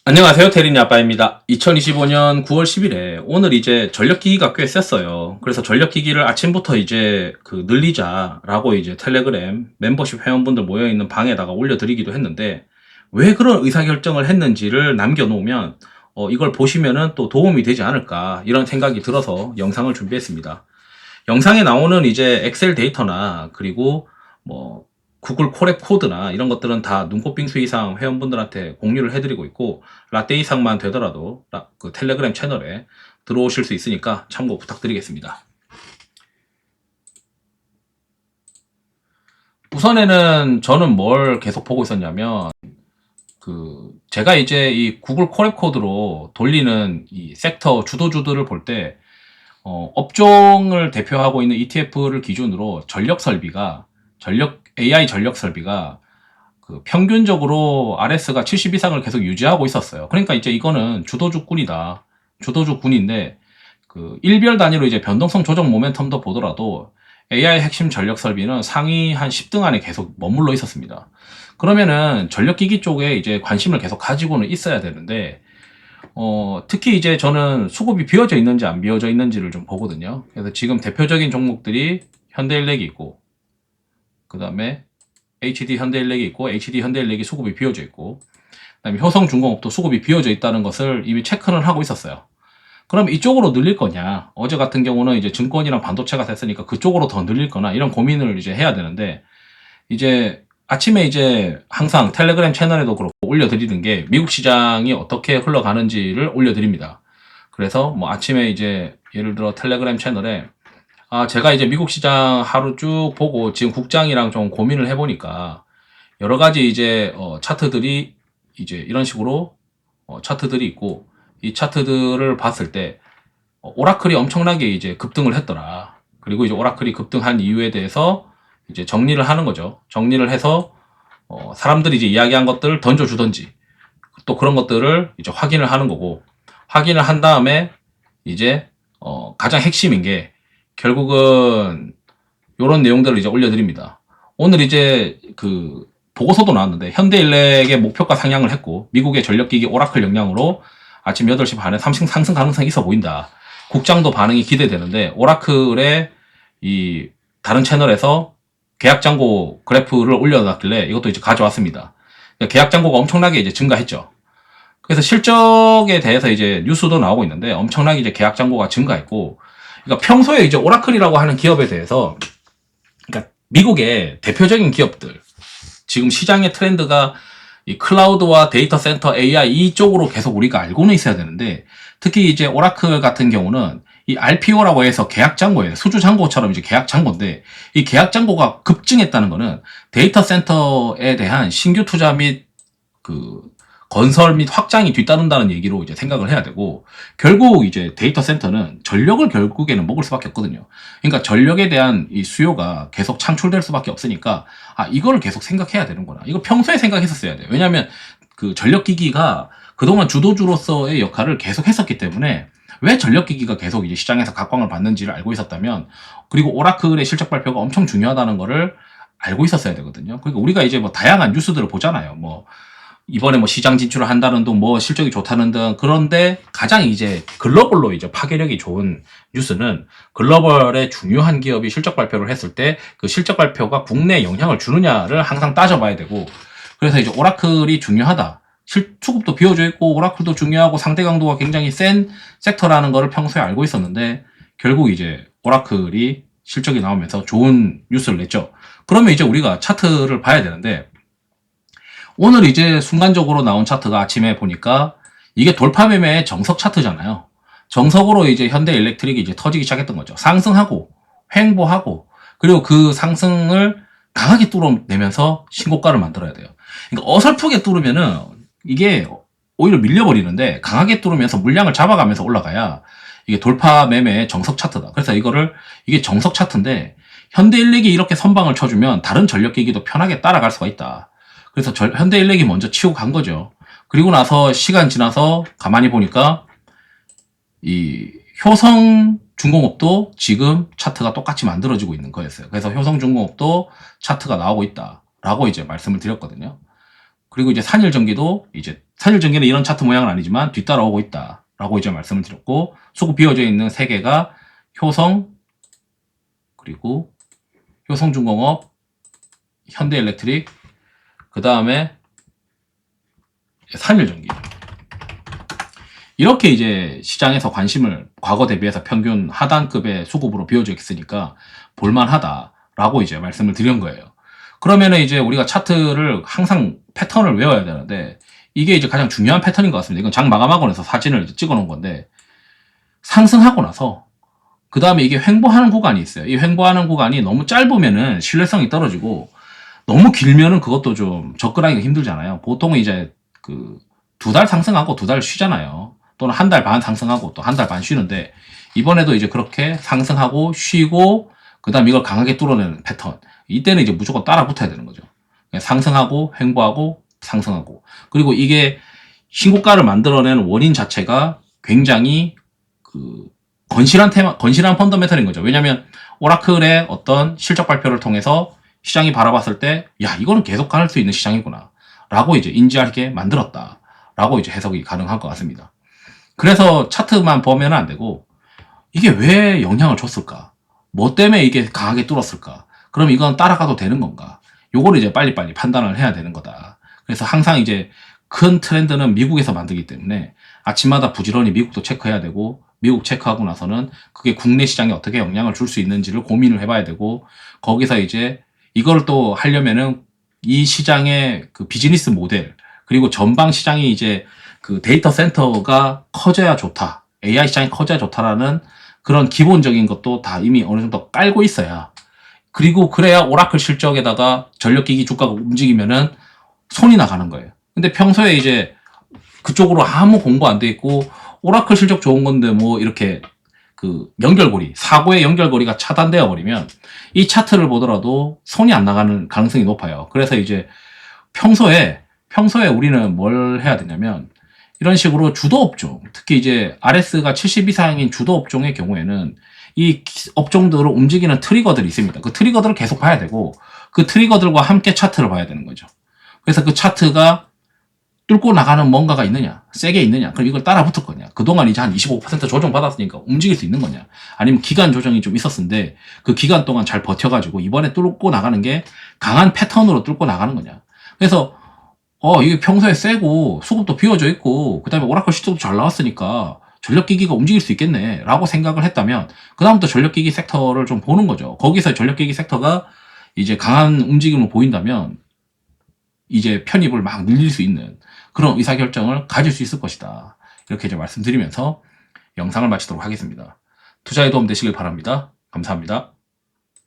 안녕하세요. 테린이 아빠입니다. 2025년 9월 10일에 오늘 이제 전력기기가 꽤 셌어요. 그래서 전력기기를 아침부터 이제 늘리자라고 이제 텔레그램 멤버십 회원분들 모여있는 방에다가 올려드리기도 했는데, 왜 그런 의사결정을 했는지를 남겨놓으면 이걸 보시면은 또 도움이 되지 않을까 이런 생각이 들어서 영상을 준비했습니다. 영상에 나오는 이제 엑셀 데이터나 그리고 뭐 구글 콜앱 코드나 이런 것들은 다 눈꽃빙수 이상 회원분들한테 공유를 해드리고 있고, 라떼 이상만 되더라도 그 텔레그램 채널에 들어오실 수 있으니까 참고 부탁드리겠습니다. 우선에는 저는 뭘 계속 보고 있었냐면, 제가 이제 이 구글 콜앱 코드로 돌리는 이 섹터 주도주들을 볼 때, 업종을 대표하고 있는 ETF를 기준으로 AI 전력 설비가 평균적으로 RS가 70 이상을 계속 유지하고 있었어요. 그러니까 이제 이거는 주도주군이다. 주도주군인데, 일별 단위로 이제 변동성 조정 모멘텀도 보더라도 AI 핵심 전력 설비는 상위 한 10등 안에 계속 머물러 있었습니다. 그러면은 전력기기 쪽에 이제 관심을 계속 가지고는 있어야 되는데, 특히 이제 저는 수급이 비어져 있는지 안 비어져 있는지를 좀 보거든요. 그래서 지금 대표적인 종목들이 현대일렉이 있고, 그 다음에 HD 현대일렉이 있고, HD 현대일렉이 수급이 비어져 있고, 그다음에 효성중공업도 수급이 비어져 있다는 것을 이미 체크는 하고 있었어요. 그럼 이쪽으로 늘릴 거냐? 어제 같은 경우는 이제 증권이랑 반도체가 됐으니까 그쪽으로 더 늘릴 거나 이런 고민을 이제 해야 되는데, 이제 아침에 이제 항상 텔레그램 채널에도 그렇고 올려드리는 게 미국 시장이 어떻게 흘러가는지를 올려드립니다. 그래서 뭐 아침에 이제 예를 들어 텔레그램 채널에 제가 이제 미국 시장 하루 쭉 보고 지금 국장이랑 좀 고민을 해보니까 여러 가지 이제 차트들이 이제 이런 식으로 차트들이 있고, 이 차트들을 봤을 때 오라클이 엄청나게 이제 급등을 했더라. 그리고 이제 오라클이 급등한 이유에 대해서 이제 정리를 하는 거죠. 정리를 해서 사람들이 이제 이야기한 것들을 던져주던지 또 그런 것들을 이제 확인을 하는 거고, 확인을 한 다음에 이제 가장 핵심인 게 결국은 요런 내용들을 이제 올려드립니다. 오늘 이제 보고서도 나왔는데 현대일렉의 목표가 상향을 했고, 미국의 전력기기 오라클 역량으로 아침 8시 반에 상승 가능성이 있어 보인다. 국장도 반응이 기대되는데, 오라클의 이 다른 채널에서 계약 잔고 그래프를 올려놨길래 이것도 이제 가져왔습니다. 계약 잔고가 엄청나게 이제 증가했죠. 그래서 실적에 대해서 이제 뉴스도 나오고 있는데 엄청나게 이제 계약 잔고가 증가했고, 그러니까 평소에 이제 오라클이라고 하는 기업에 대해서, 그러니까 미국의 대표적인 기업들, 지금 시장의 트렌드가 이 클라우드와 데이터 센터 AI 이쪽으로 계속 우리가 알고는 있어야 되는데, 특히 이제 오라클 같은 경우는 이 RPO라고 해서 계약 잔고예요. 수주 잔고처럼 이제 계약 잔고인데, 이 계약 잔고가 급증했다는 거는 데이터 센터에 대한 신규 투자 및 건설 및 확장이 뒤따른다는 얘기로 이제 생각을 해야 되고, 결국 이제 데이터 센터는 전력을 결국에는 먹을 수밖에 없거든요. 그러니까 전력에 대한 이 수요가 계속 창출될 수밖에 없으니까, 이걸 계속 생각해야 되는구나. 이거 평소에 생각했었어야 돼요. 왜냐하면 전력기기가 그동안 주도주로서의 역할을 계속 했었기 때문에, 왜 전력기기가 계속 이제 시장에서 각광을 받는지를 알고 있었다면, 그리고 오라클의 실적 발표가 엄청 중요하다는 거를 알고 있었어야 되거든요. 그러니까 우리가 이제 뭐 다양한 뉴스들을 보잖아요. 뭐 이번에 뭐 시장 진출을 한다는 등, 뭐 실적이 좋다는 등. 그런데 가장 이제 글로벌로 이제 파괴력이 좋은 뉴스는, 글로벌의 중요한 기업이 실적 발표를 했을 때 그 실적 발표가 국내에 영향을 주느냐를 항상 따져봐야 되고, 그래서 이제 오라클이 중요하다. 수급도 비워져 있고 오라클도 중요하고 상대 강도가 굉장히 센 섹터라는 거를 평소에 알고 있었는데, 결국 이제 오라클이 실적이 나오면서 좋은 뉴스를 냈죠. 그러면 이제 우리가 차트를 봐야 되는데, 오늘 이제 순간적으로 나온 차트가 아침에 보니까 이게 돌파 매매의 정석 차트잖아요. 정석으로 이제 현대일렉트릭이 이제 터지기 시작했던 거죠. 상승하고 횡보하고, 그리고 그 상승을 강하게 뚫어내면서 신고가를 만들어야 돼요. 그러니까 어설프게 뚫으면은 이게 오히려 밀려버리는데, 강하게 뚫으면서 물량을 잡아가면서 올라가야 이게 돌파 매매의 정석 차트다. 그래서 이게 정석 차트인데, 현대일렉이 이렇게 선방을 쳐주면 다른 전력기기도 편하게 따라갈 수가 있다. 그래서 현대일렉이 먼저 치고 간 거죠. 그리고 나서 시간 지나서 가만히 보니까 이 효성중공업도 지금 차트가 똑같이 만들어지고 있는 거였어요. 그래서 효성중공업도 차트가 나오고 있다라고 이제 말씀을 드렸거든요. 그리고 이제 산일전기도 이제 산일전기는 이런 차트 모양은 아니지만 뒤따라오고 있다라고 이제 말씀을 드렸고, 수급 비워져 있는 세 개가 효성, 그리고 효성중공업, 현대일렉트릭, 그 다음에 산일전기. 이렇게 이제 시장에서 관심을 과거 대비해서 평균 하단급의 수급으로 비워져 있으니까 볼만하다라고 이제 말씀을 드린 거예요. 그러면은 이제 우리가 차트를 항상 패턴을 외워야 되는데, 이게 이제 가장 중요한 패턴인 것 같습니다. 이건 장 마감하고 나서 사진을 이제 찍어 놓은 건데, 상승하고 나서 그 다음에 이게 횡보하는 구간이 있어요. 이 횡보하는 구간이 너무 짧으면은 신뢰성이 떨어지고, 너무 길면은 그것도 좀 접근하기가 힘들잖아요. 보통은 이제 그 2달 상승하고 2달 쉬잖아요. 또는 1달 반 상승하고 또 1달 반 쉬는데, 이번에도 이제 그렇게 상승하고 쉬고 그 다음 이걸 강하게 뚫어내는 패턴. 이때는 이제 무조건 따라 붙어야 되는 거죠. 상승하고 횡보하고 상승하고. 그리고 이게 신고가를 만들어내는 원인 자체가 굉장히 그 건실한 건실한 펀더멘털인 거죠. 왜냐면 오라클의 어떤 실적 발표를 통해서 시장이 바라봤을 때, 야, 이거는 계속 갈 수 있는 시장이구나 라고 이제 인지하게 만들었다 라고 이제 해석이 가능할 것 같습니다. 그래서 차트만 보면 안 되고, 이게 왜 영향을 줬을까? 뭐 때문에 이게 강하게 뚫었을까? 그럼 이건 따라가도 되는 건가? 요거를 이제 빨리빨리 판단을 해야 되는 거다. 그래서 항상 이제 큰 트렌드는 미국에서 만들기 때문에 아침마다 부지런히 미국도 체크해야 되고, 미국 체크하고 나서는 그게 국내 시장에 어떻게 영향을 줄 수 있는지를 고민을 해봐야 되고, 거기서 이제 이걸 또 하려면은 이 시장의 그 비즈니스 모델, 그리고 전방 시장이 이제 그 데이터 센터가 커져야 좋다, AI 시장이 커져야 좋다라는 그런 기본적인 것도 다 이미 어느 정도 깔고 있어야, 그리고 그래야 오라클 실적에다가 전력기기 주가가 움직이면은 손이 나가는 거예요. 근데 평소에 이제 그쪽으로 아무 공부 안 돼 있고, 오라클 실적 좋은 건데 뭐 이렇게 그 연결고리, 사고의 연결고리가 차단되어 버리면 이 차트를 보더라도 손이 안 나가는 가능성이 높아요. 그래서 이제 평소에 우리는 뭘 해야 되냐면, 이런 식으로 주도 업종, 특히 이제 RS가 70 이상인 주도 업종의 경우에는 이 업종들을 움직이는 트리거들이 있습니다. 그 트리거들을 계속 봐야 되고, 그 트리거들과 함께 차트를 봐야 되는 거죠. 그래서 그 차트가 뚫고 나가는 뭔가가 있느냐, 세게 있느냐, 그럼 이걸 따라 붙을 거냐, 그동안 이제 한 25% 조정 받았으니까 움직일 수 있는 거냐, 아니면 기간 조정이 좀 있었는데 그 기간 동안 잘 버텨가지고 이번에 뚫고 나가는 게 강한 패턴으로 뚫고 나가는 거냐. 그래서 이게 평소에 세고 수급도 비워져 있고 그 다음에 오라클 실적도 잘 나왔으니까 전력기기가 움직일 수 있겠네 라고 생각을 했다면, 그 다음부터 전력기기 섹터를 좀 보는 거죠. 거기서 전력기기 섹터가 이제 강한 움직임을 보인다면 이제 편입을 막 늘릴 수 있는 그런 의사결정을 가질 수 있을 것이다. 이렇게 이제 말씀드리면서 영상을 마치도록 하겠습니다. 투자에 도움 되시길 바랍니다. 감사합니다.